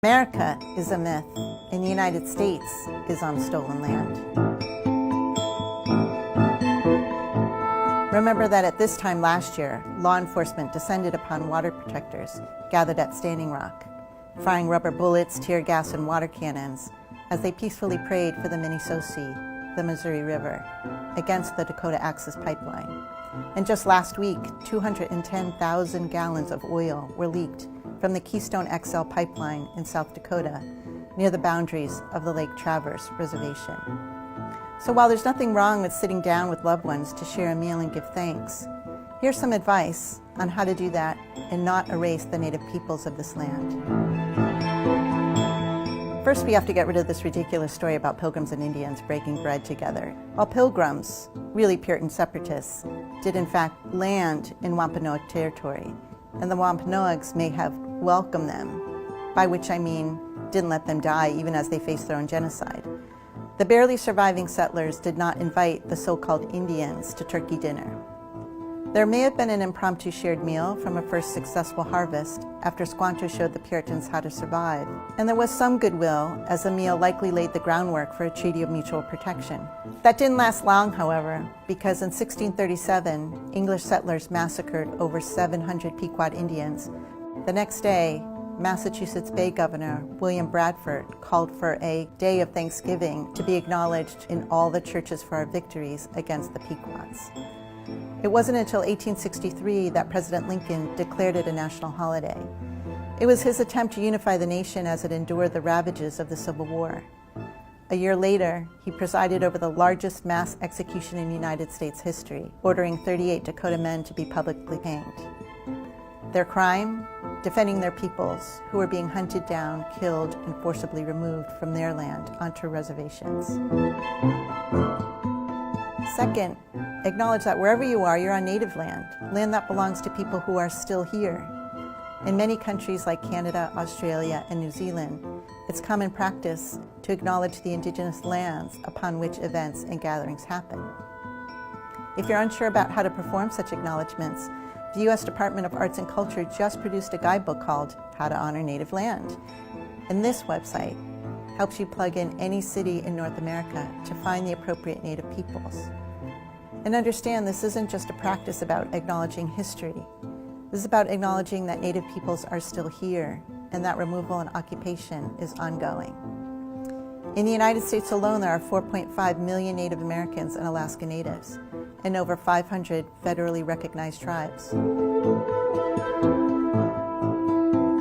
America is a myth, and the United States is on stolen land. Remember that at this time last year, law enforcement descended upon water protectors gathered at Standing Rock, firing rubber bullets, tear gas, and water cannons as they peacefully prayed for the Minnesosi, the Missouri River, against the Dakota Access Pipeline. And just last week, 210,000 gallons of oil were leaked from the Keystone XL pipeline in South Dakota, near the boundaries of the Lake Traverse Reservation. So while there's nothing wrong with sitting down with loved ones to share a meal and give thanks, here's some advice on how to do that and not erase the native peoples of this land. First, we have to get rid of this ridiculous story about pilgrims and Indians breaking bread together. While pilgrims, really Puritan separatists, did in fact land in Wampanoag territory, and the Wampanoags may have welcomed them, by which I mean didn't let them die even as they faced their own genocide. The barely surviving settlers did not invite the so-called Indians to turkey dinner. There may have been an impromptu shared meal from a first successful harvest after Squanto showed the Puritans how to survive. And there was some goodwill, as the meal likely laid the groundwork for a treaty of mutual protection. That didn't last long, however, because in 1637, English settlers massacred over 700 Pequot Indians. The next day, Massachusetts Bay Governor William Bradford called for a day of Thanksgiving to be acknowledged in all the churches for our victories against the Pequots. It wasn't until 1863 that President Lincoln declared it a national holiday. It was his attempt to unify the nation as it endured the ravages of the Civil War. A year later, he presided over the largest mass execution in United States history, ordering 38 Dakota men to be publicly hanged. Their crime? Defending their peoples, who were being hunted down, killed, and forcibly removed from their land onto reservations. Second, acknowledge that wherever you are, you're on native land, land that belongs to people who are still here. In many countries like Canada, Australia, and New Zealand, it's common practice to acknowledge the indigenous lands upon which events and gatherings happen. If you're unsure about how to perform such acknowledgements, the U.S. Department of Arts and Culture just produced a guidebook called How to Honor Native Land. And this website helps you plug in any city in North America to find the appropriate Native peoples. And understand this isn't just a practice about acknowledging history. This is about acknowledging that Native peoples are still here and that removal and occupation is ongoing. In the United States alone, there are 4.5 million Native Americans and Alaska Natives, and over 500 federally recognized tribes.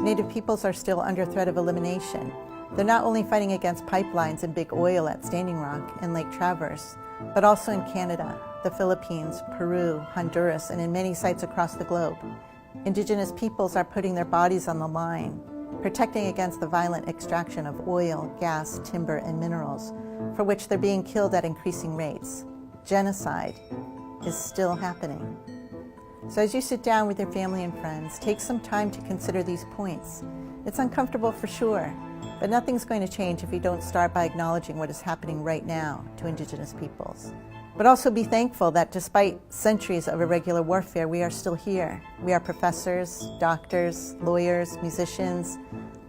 Native peoples are still under threat of elimination. They're not only fighting against pipelines and big oil at Standing Rock and Lake Traverse, but also in Canada, the Philippines, Peru, Honduras, and in many sites across the globe. Indigenous peoples are putting their bodies on the line, protecting against the violent extraction of oil, gas, timber, and minerals, for which they're being killed at increasing rates. Genocide is still happening. So as you sit down with your family and friends, take some time to consider these points. It's uncomfortable for sure, but nothing's going to change if you don't start by acknowledging what is happening right now to Indigenous peoples. But also be thankful that despite centuries of irregular warfare, we are still here. We are professors, doctors, lawyers, musicians,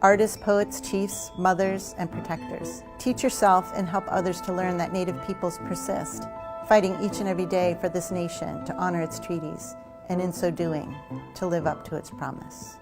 artists, poets, chiefs, mothers, and protectors. Teach yourself and help others to learn that Native peoples persist, fighting each and every day for this nation to honor its treaties, and in so doing, to live up to its promise.